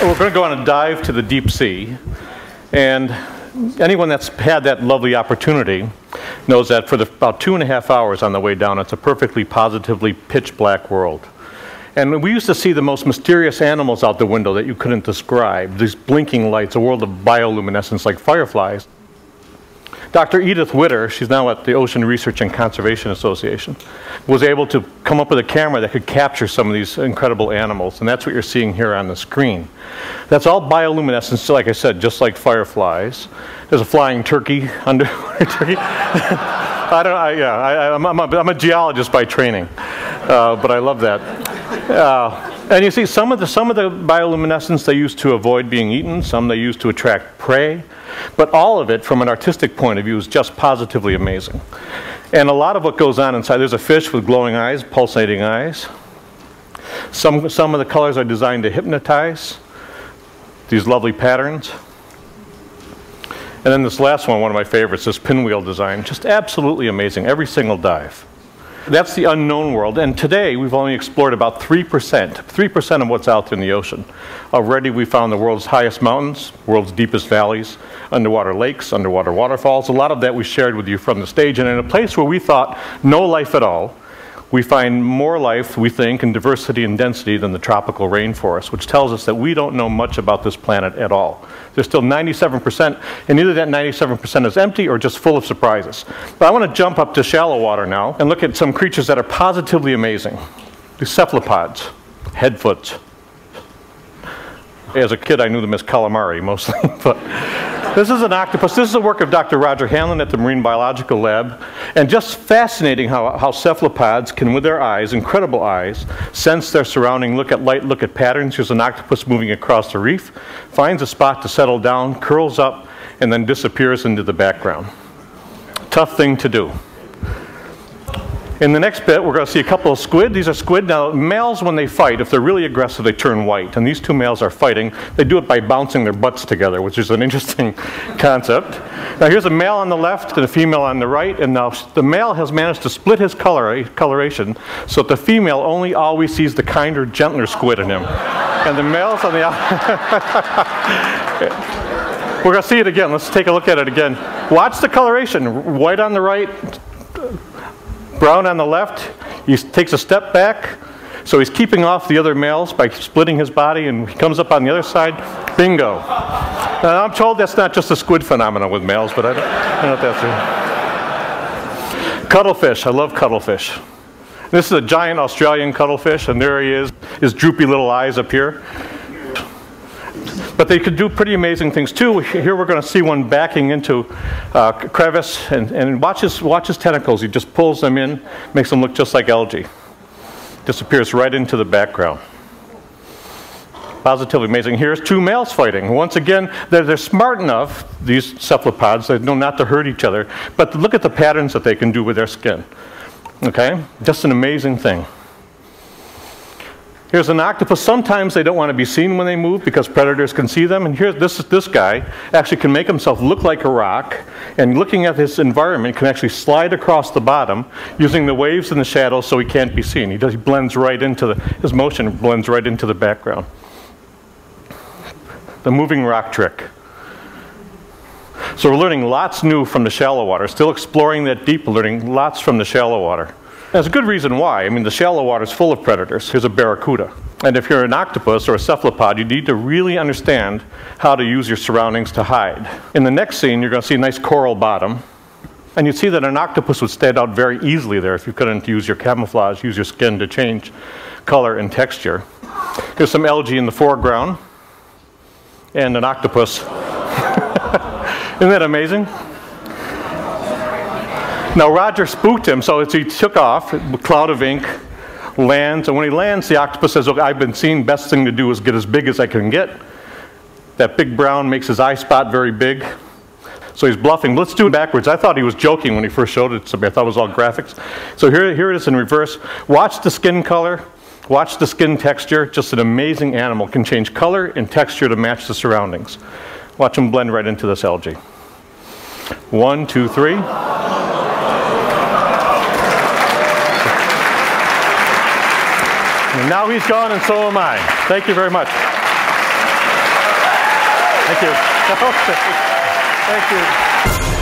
We're going to go on a dive to the deep sea, and anyone that's had that lovely opportunity knows that for about 2.5 hours on the way down, it's a perfectly positively pitch black world. And we used to see the most mysterious animals out the window that you couldn't describe, these blinking lights, a world of bioluminescence like fireflies. Dr. Edith Witter, she's now at the Ocean Research and Conservation Association, was able to come up with a camera that could capture some of these incredible animals, and that's what you're seeing here on the screen. That's all bioluminescence, like I said, just like fireflies. There's a flying turkey underwater turkey. I'm a geologist by training, but I love that. And you see some of the bioluminescence they use to avoid being eaten, some they use to attract prey, but all of it from an artistic point of view is just positively amazing. And a lot of what goes on inside, there's a fish with glowing eyes, pulsating eyes. Some of the colors are designed to hypnotize, these lovely patterns. And then this last one of my favorites, this pinwheel design, just absolutely amazing, every single dive. That's the unknown world, and today we've only explored about 3% of what's out there in the ocean. Already we found the world's highest mountains, world's deepest valleys, underwater lakes, underwater waterfalls. A lot of that we shared with you from the stage, and in a place where we thought no life at all, we find more life, we think, in diversity and density than the tropical rainforest, which tells us that we don't know much about this planet at all. There's still 97%, and either that 97% is empty or just full of surprises. But I want to jump up to shallow water now and look at some creatures that are positively amazing. These cephalopods, headfoots. As a kid, I knew them as calamari mostly, but this is an octopus. This is the work of Dr. Roger Hanlon at the Marine Biological Lab, and just fascinating how cephalopods can, with their eyes, incredible eyes, sense their surrounding, look at light, look at patterns. Here's an octopus moving across the reef, finds a spot to settle down, curls up, and then disappears into the background. Tough thing to do. In the next bit, we're going to see a couple of squid. These are squid. Now, males, when they fight, if they're really aggressive, they turn white. And these two males are fighting. They do it by bouncing their butts together, which is an interesting concept. Now, here's a male on the left and a female on the right. And now the male has managed to split his coloration so that the female only always sees the kinder, gentler squid in him. And the male's on the We're going to see it again. Let's take a look at it again. Watch the coloration. White on the right, brown on the left. He takes a step back, so he's keeping off the other males by splitting his body, and he comes up on the other side. Bingo. Now, I'm told that's not just a squid phenomenon with males, but I don't know if that's it. Cuttlefish. I love cuttlefish. This is a giant Australian cuttlefish, and there he is, his droopy little eyes up here. But they could do pretty amazing things too. Here we're going to see one backing into a crevice, and watch his tentacles. He just pulls them in, makes them look just like algae. Disappears right into the background. Positively amazing. Here's two males fighting. Once again, they're smart enough, these cephalopods, they know not to hurt each other, but look at the patterns that they can do with their skin. Okay? Just an amazing thing. Here's an octopus. Sometimes they don't want to be seen when they move because predators can see them. And here's this guy actually can make himself look like a rock, and looking at his environment can actually slide across the bottom using the waves and the shadows so he can't be seen. He blends right into his motion blends right into the background. The moving rock trick. So we're learning lots new from the shallow water. Still exploring that deep, learning lots from the shallow water. There's a good reason why. I mean, the shallow water is full of predators. Here's a barracuda. And if you're an octopus or a cephalopod, you need to really understand how to use your surroundings to hide. In the next scene, you're going to see a nice coral bottom. And you'd see that an octopus would stand out very easily there if you couldn't use your camouflage, use your skin to change color and texture. Here's some algae in the foreground. And an octopus. Isn't that amazing? Now Roger spooked him, so he took off, a cloud of ink, lands, and when he lands, the octopus says, "Look, I've been seen, best thing to do is get as big as I can get." That big brown makes his eye spot very big, so he's bluffing. Let's do it backwards. I thought he was joking when he first showed it to me. I thought it was all graphics. So here it is in reverse. Watch the skin color, watch the skin texture. Just an amazing animal. Can change color and texture to match the surroundings. Watch him blend right into this algae. 1, 2, 3. And now he's gone, and so am I. Thank you very much. you. Okay. Thank you.